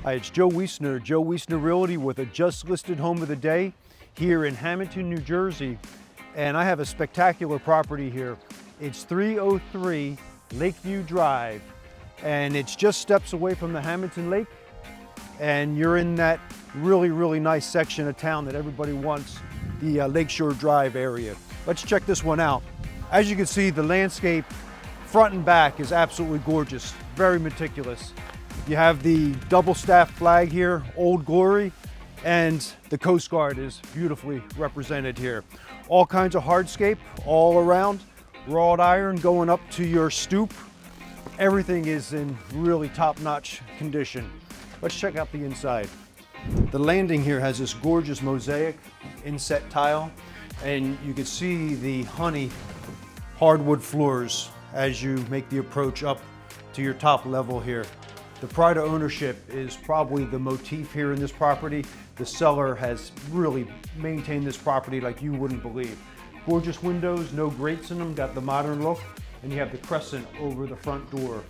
Hi, it's Joe Wiessner, Joe Wiessner Realty with a just listed home of the day here in Hammonton, New Jersey. And I have a spectacular property here. It's 303 Lakeview Drive, and it's just steps away from the Hammonton Lake. And you're in that really nice section of town that everybody wants, the Lakeshore Drive area. Let's check this one out. As you can see, the landscape front and back is absolutely gorgeous, very meticulous. You have the double staff flag here, Old Glory, and the Coast Guard is beautifully represented here. All kinds of hardscape all around, wrought iron going up to your stoop. Everything is in really top-notch condition. Let's check out the inside. The landing here has this gorgeous mosaic inset tile, and you can see the honey hardwood floors as you make the approach up to your top level here. The pride of ownership is probably the motif here in this property. The seller has really maintained this property like you wouldn't believe. Gorgeous windows, no grates in them, got the modern look, and you have the crescent over the front door.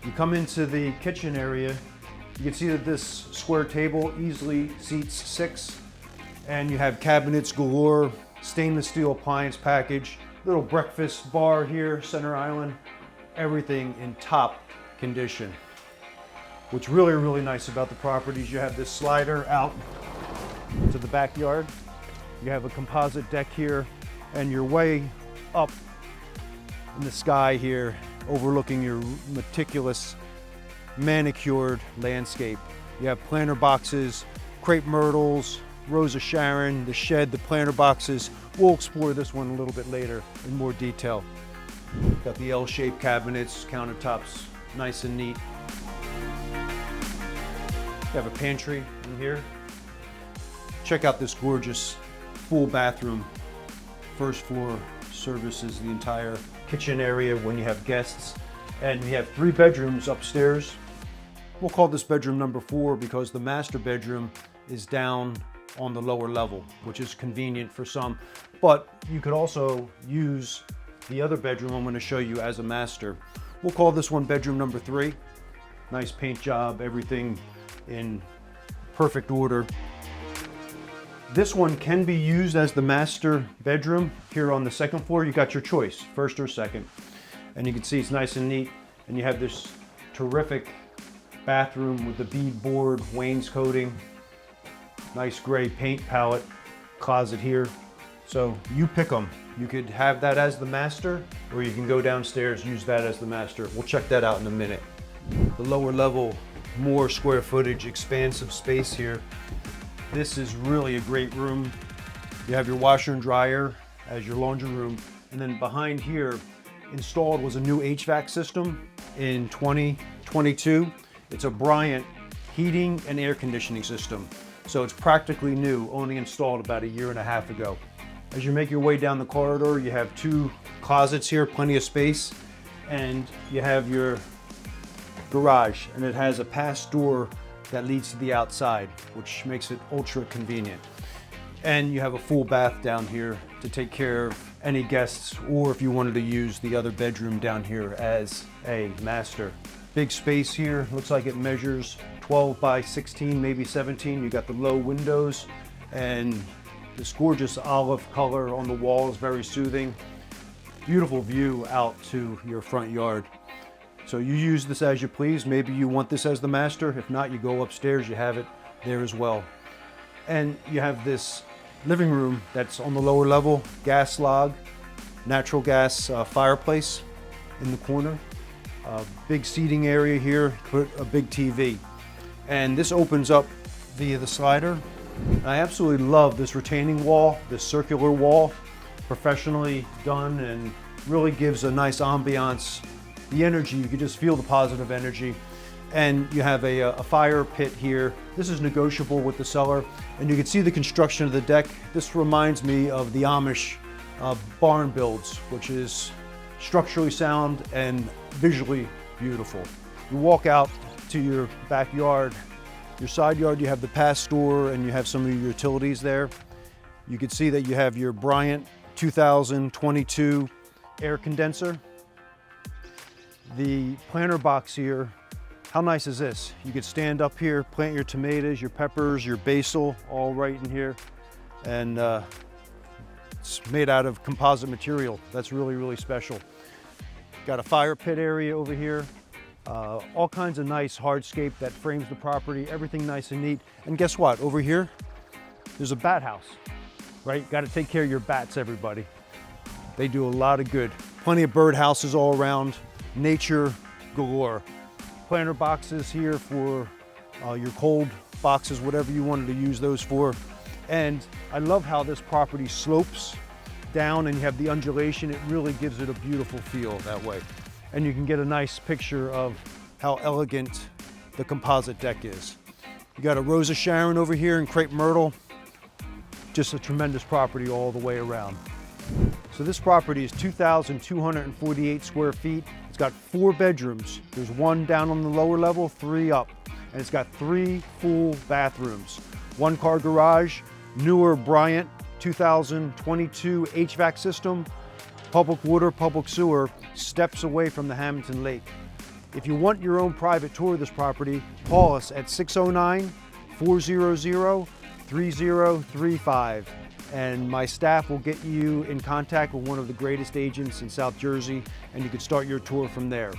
You come into the kitchen area, you can see that this square table easily seats 6, and you have cabinets galore, stainless steel appliance package, little breakfast bar here, center island, everything in top condition. What's really nice about the property is you have this slider out to the backyard. You have a composite deck here, and you're way up in the sky here, overlooking your meticulous, manicured landscape. You have planter boxes, crepe myrtles, Rose of Sharon, the shed, the planter boxes. We'll explore this one a little bit later in more detail. Got the L-shaped cabinets, countertops, nice and neat. You have a pantry in here. Check out this gorgeous full bathroom. First floor services the entire kitchen area when you have guests. And we have 3 bedrooms upstairs. We'll call this bedroom number 4 because the master bedroom is down on the lower level, which is convenient for some. But you could also use the other bedroom I'm going to show you as a master. We'll call this one bedroom number 3. Nice paint job, everything in perfect order. This one can be used as the master bedroom. Here on the second floor, you got your choice, first or second. And you can see it's nice and neat. And you have this terrific bathroom with the beadboard wainscoting, nice gray paint palette, closet here. So you pick them. You could have that as the master, or you can go downstairs, use that as the master. We'll check that out in a minute. The lower level, more square footage, expansive space here. This is really a great room. You have your washer and dryer as your laundry room. And then behind here, installed was a new HVAC system in 2022. It's a Bryant heating and air conditioning system. So it's practically new, only installed about 1.5 years ago. As you make your way down the corridor, you have 2 closets here, plenty of space. And you have your garage, and it has a pass door that leads to the outside, which makes it ultra convenient. And you have a full bath down here to take care of any guests, or if you wanted to use the other bedroom down here as a master. Big space here, looks like it measures 12 by 16, maybe 17. You got the low windows, and this gorgeous olive color on the walls, very soothing. Beautiful view out to your front yard. So you use this as you please. Maybe you want this as the master. If not, you go upstairs, you have it there as well. And you have this living room that's on the lower level, gas log, natural gas fireplace in the corner. Big seating area here, put a big TV. And this opens up via the slider. I absolutely love this retaining wall, this circular wall, professionally done, and really gives a nice ambiance. The energy, you can just feel the positive energy. And you have a fire pit here. This is negotiable with the seller, and you can see the construction of the deck. This reminds me of the Amish barn builds, which is structurally sound and visually beautiful. You walk out to your backyard, your side yard, you have the pass door, and you have some of your utilities there. You can see that you have your Bryant 2022 air condenser. The planter box here How nice is this? You could stand up here, plant your tomatoes, your peppers, your basil, all right in here. And it's made out of composite material. That's really, really special. Got a fire pit area over here. All kinds of nice hardscape that frames the property, everything nice and neat. And guess what? Over here, there's a bat house, right? Got to take care of your bats, everybody. They do a lot of good. Plenty of bird houses all around, nature galore. Planter boxes here for your cold boxes, whatever you wanted to use those for. And I love how this property slopes down and you have the undulation. It really gives it a beautiful feel that way. And you can get a nice picture of how elegant the composite deck is. You got a Rose of Sharon over here and crepe myrtle. Just a tremendous property all the way around. So this property is 2,248 square feet. It's got 4 bedrooms. There's 1 down on the lower level, 3 up. And it's got 3 full bathrooms. 1-car garage, newer Bryant 2022 HVAC system, public water, public sewer, steps away from the Hammonton Lake. If you want your own private tour of this property, call us at 609-400-3035. And my staff will get you in contact with one of the greatest agents in South Jersey, and you can start your tour from there.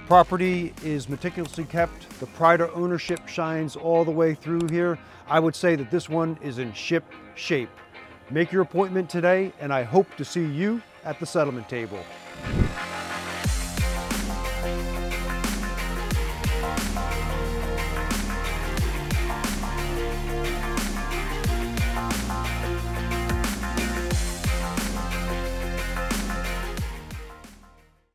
Property is meticulously kept. The pride of ownership shines all the way through here. I would say that this one is in ship shape. Make your appointment today, and I hope to see you at the settlement table.